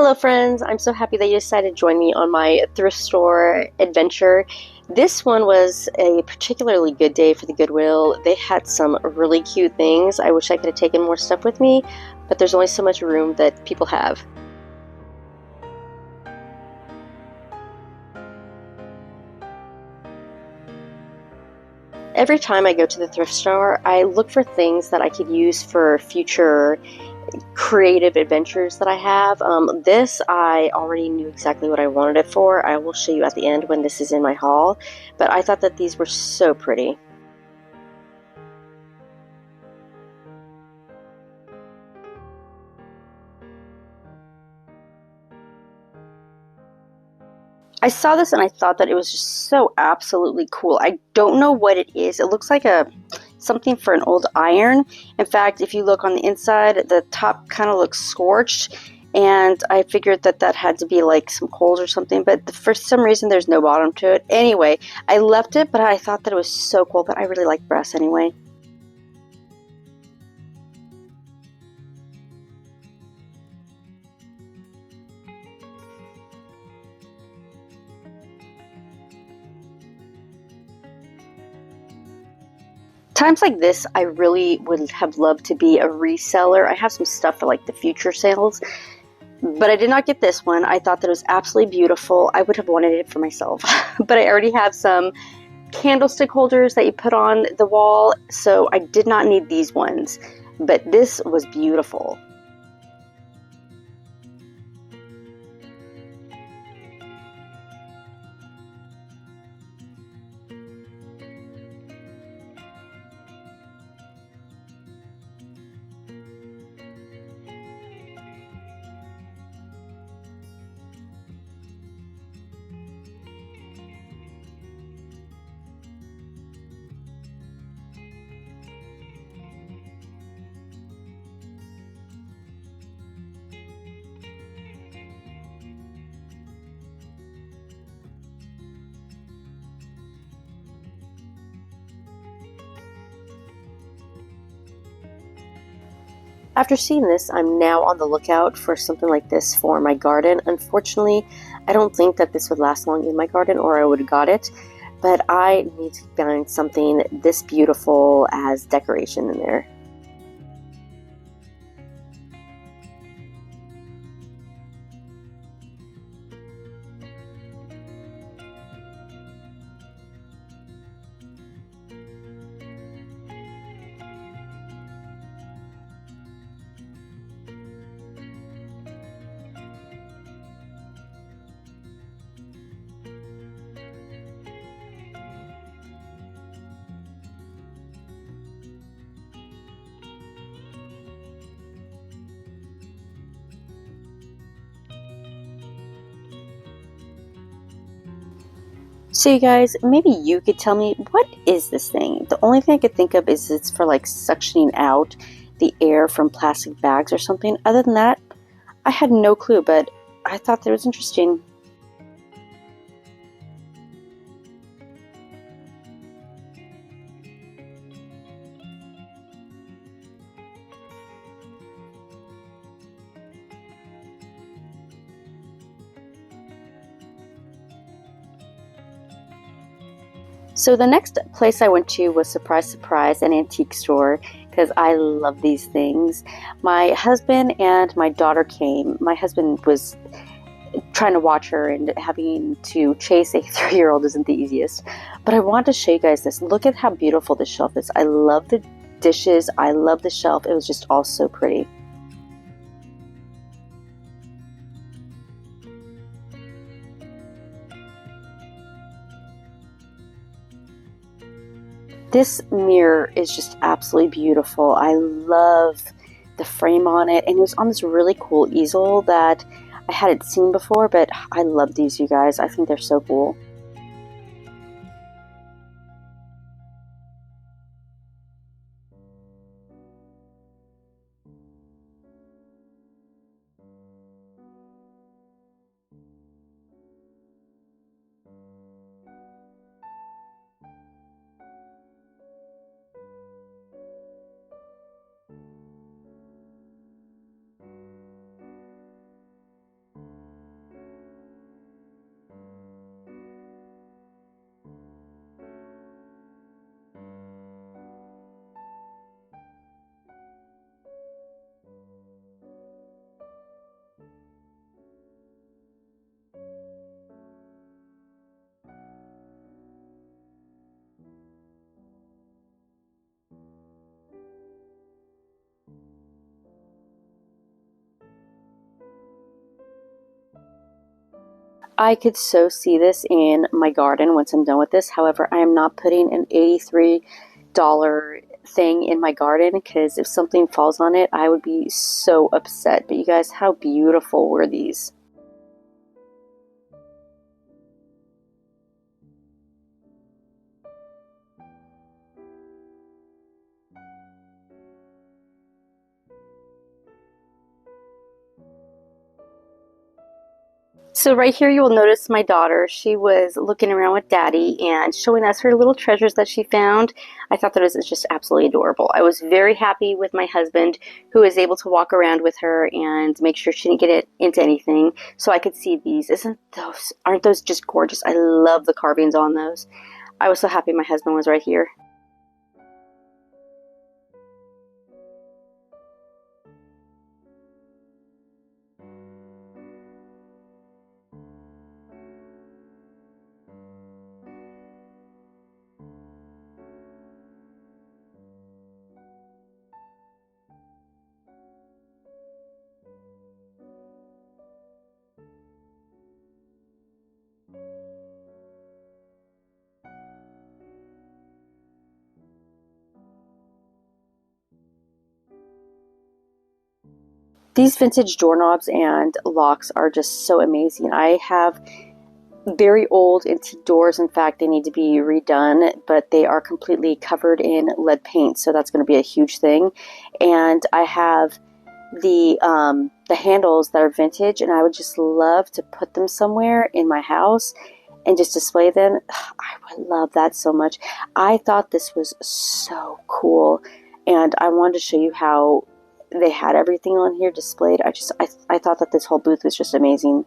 Hello friends, I'm so happy that you decided to join me on my thrift store adventure. This one was a particularly good day for the Goodwill. They had some really cute things. I wish I could have taken more stuff with me, but there's only so much room that people have. Every time I go to the thrift store, I look for things that I could use for future creative adventures that I have. This I already knew exactly what I wanted it for. I will show you at the end when this is in my haul, but I thought that these were so pretty. I saw this and I thought that it was just so absolutely cool. I don't know what it is. It looks like something for an old iron. In fact, if you look on the inside, the top kind of looks scorched, and I figured that that had to be like some coals or something, but for some reason there's no bottom to it. Anyway, I left it, but I thought that it was so cool, but I really like brass anyway. Times like this, I really would have loved to be a reseller. I have some stuff for like the future sales, but I did not get this one. I thought that it was absolutely beautiful. I would have wanted it for myself, but I already have some candlestick holders that you put on the wall, so I did not need these ones, but this was beautiful. After seeing this, I'm now on the lookout for something like this for my garden. Unfortunately, I don't think that this would last long in my garden, or I would have got it, but I need to find something this beautiful as decoration in there. So you guys, maybe you could tell me, what is this thing? The only thing I could think of is it's for like suctioning out the air from plastic bags or something. Other than that, I had no clue, but I thought that it was interesting. So the next place I went to was, surprise, surprise, an antique store, because I love these things. My husband and my daughter came. My husband was trying to watch her, and having to chase a 3-year-old isn't the easiest. But I wanted to show you guys this. Look at how beautiful this shelf is. I love the dishes. I love the shelf. It was just all so pretty. This mirror is just absolutely beautiful. I love the frame on it, and it was on this really cool easel that I hadn't seen before, but I love these, you guys. I think they're so cool. I could so see this in my garden once I'm done with this. However, I am not putting an $83 thing in my garden because if something falls on it, I would be so upset. But you guys, how beautiful were these? So right here you will notice my daughter. She was looking around with Daddy and showing us her little treasures that she found. I thought that was just absolutely adorable. I was very happy with my husband who was able to walk around with her and make sure she didn't get it into anything so I could see these. Aren't those just gorgeous? I love the carvings on those. I was so happy my husband was right here. These vintage doorknobs and locks are just so amazing. I have very old antique doors. In fact, they need to be redone, but they are completely covered in lead paint, so that's going to be a huge thing. And I have the handles that are vintage, and I would just love to put them somewhere in my house and just display them. I would love that so much. I thought this was so cool, and I wanted to show you how they had everything on here displayed. I thought that this whole booth was just amazing.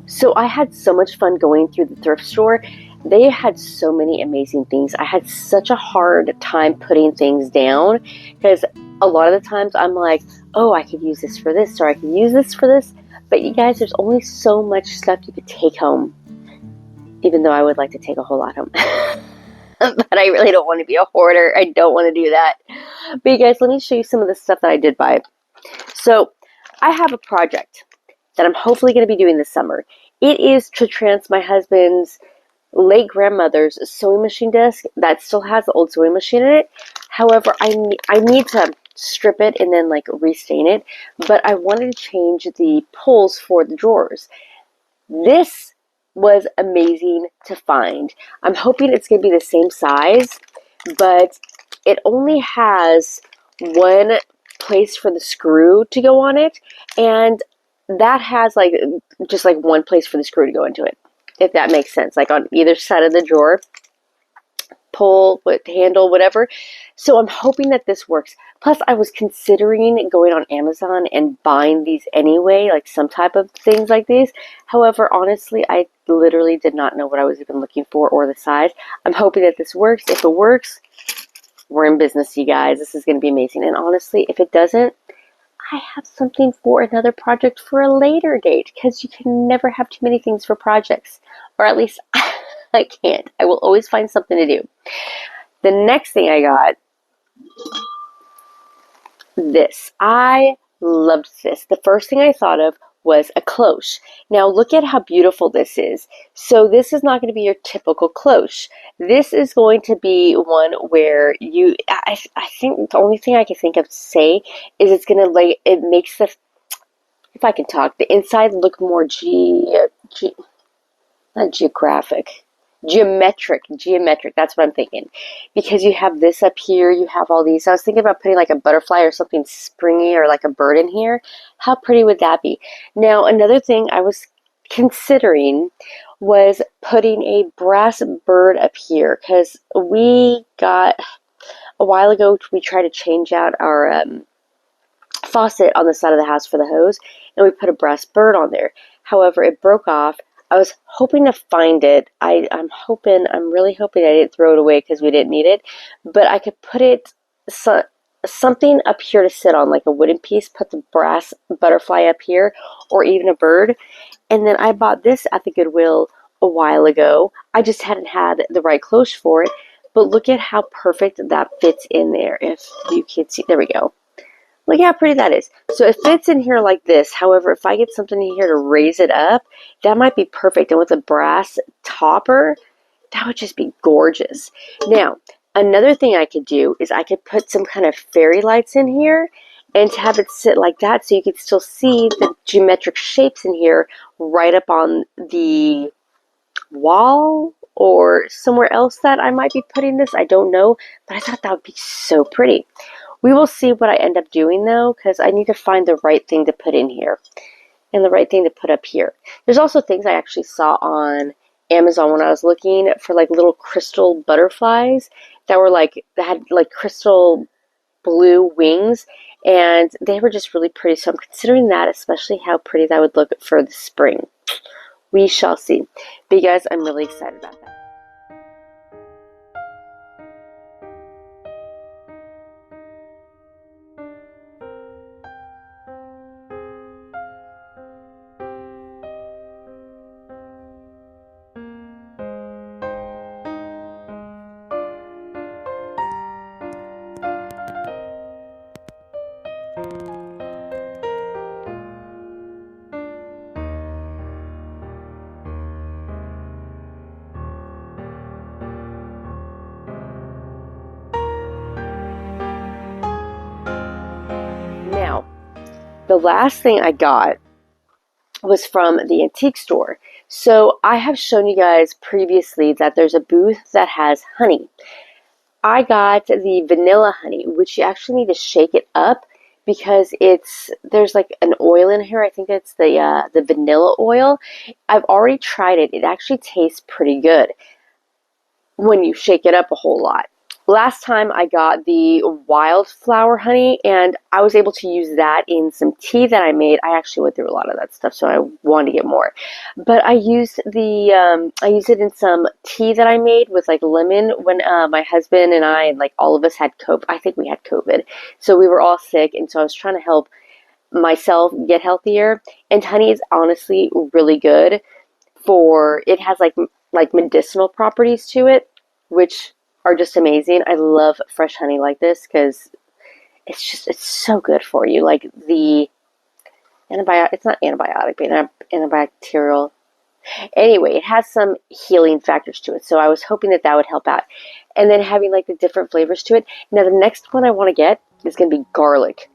So I had so much fun going through the thrift store. They had so many amazing things. I had such a hard time putting things down because a lot of the times I'm like, oh, I could use this for this or I could use this for this. But you guys, there's only so much stuff you could take home, even though I would like to take a whole lot home. But I really don't want to be a hoarder. I don't want to do that. But you guys, let me show you some of the stuff that I did buy. So I have a project that I'm hopefully going to be doing this summer. It is to trans my husband's late grandmother's sewing machine desk that still has the old sewing machine in it. However, I need to strip it and then like restain it, but I wanted to change the pulls for the drawers. This was amazing to find. I'm hoping it's going to be the same size, but it only has one place for the screw to go on it, and that has like just like one place for the screw to go into it, if that makes sense, like on either side of the drawer, pull, handle, whatever. So I'm hoping that this works. Plus, I was considering going on Amazon and buying these anyway, like some type of things like these. However, honestly, I literally did not know what I was even looking for or the size. I'm hoping that this works. If it works, we're in business, you guys. This is going to be amazing. And honestly, if it doesn't, I have something for another project for a later date because you can never have too many things for projects. Or at least I can't. I will always find something to do. The next thing I got, this. I loved this. The first thing I thought of was a cloche. Now look at how beautiful this is. So this is not going to be your typical cloche. This is going to be one where I think the only thing I can think of to say is it's going to like, it makes the, if I can talk, the inside look more not geographic, geometric. That's what I'm thinking. Because you have this up here, you have all these. I was thinking about putting like a butterfly or something springy or like a bird in here. How pretty would that be? Now, another thing I was considering was putting a brass bird up here because we got a while ago, we tried to change out our faucet on the side of the house for the hose, and we put a brass bird on there. However, it broke off. I was hoping to find it. I'm really hoping I didn't throw it away because we didn't need it, but I could put it something up here to sit on, like a wooden piece, put the brass butterfly up here, or even a bird. And then I bought this at the Goodwill a while ago. I just hadn't had the right clothes for it, but look at how perfect that fits in there. If you can see, there we go. Look how pretty that is. So it fits in here like this. However, if I get something in here to raise it up, that might be perfect. And with a brass topper, that would just be gorgeous. Now, another thing I could do is I could put some kind of fairy lights in here and to have it sit like that so you could still see the geometric shapes in here right up on the wall or somewhere else that I might be putting this. I don't know, but I thought that would be so pretty. We will see what I end up doing though, because I need to find the right thing to put in here and the right thing to put up here. There's also things I actually saw on Amazon when I was looking for like little crystal butterflies that were like, that had like crystal blue wings, and they were just really pretty. So I'm considering that, especially how pretty that would look for the spring. We shall see. But you guys, I'm really excited about that. Now, the last thing I got was from the antique store. So I have shown you guys previously that there's a booth that has honey. I got the vanilla honey, which you actually need to shake it up because there's like an oil in here. I think it's the vanilla oil. I've already tried it. It actually tastes pretty good when you shake it up a whole lot. Last time I got the wildflower honey, and I was able to use that in some tea that I made. I actually went through a lot of that stuff, so I wanted to get more. But I used it in some tea that I made with like lemon when my husband and I and like all of us had COVID. I think we had COVID, so we were all sick, and so I was trying to help myself get healthier. And honey is honestly really good for. It has like medicinal properties to it, which are just amazing. I love fresh honey like this because it's so good for you. Like the antibiotic, it's not antibiotic, but antibacterial. Anyway, it has some healing factors to it. So I was hoping that would help out. And then having like the different flavors to it. Now the next one I want to get is going to be garlic.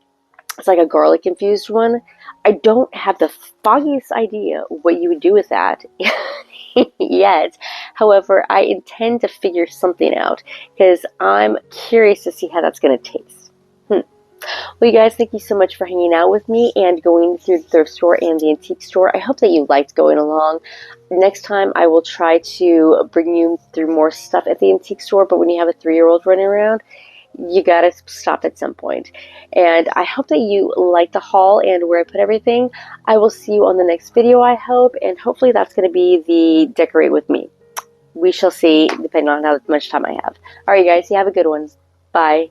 It's like a garlic infused one. I don't have the foggiest idea what you would do with that yet. However, I intend to figure something out because I'm curious to see how that's going to taste. Well, you guys, thank you so much for hanging out with me and going through the thrift store and the antique store. I hope that you liked going along. Next time, I will try to bring you through more stuff at the antique store, but when you have a 3-year-old running around, you gotta stop at some point. And I hope that you like the haul and where I put everything. I will see you on the next video, I hope, and hopefully that's going to be the decorate with me. We shall see, depending on how much time I have. Alright guys, you have a good one. Bye.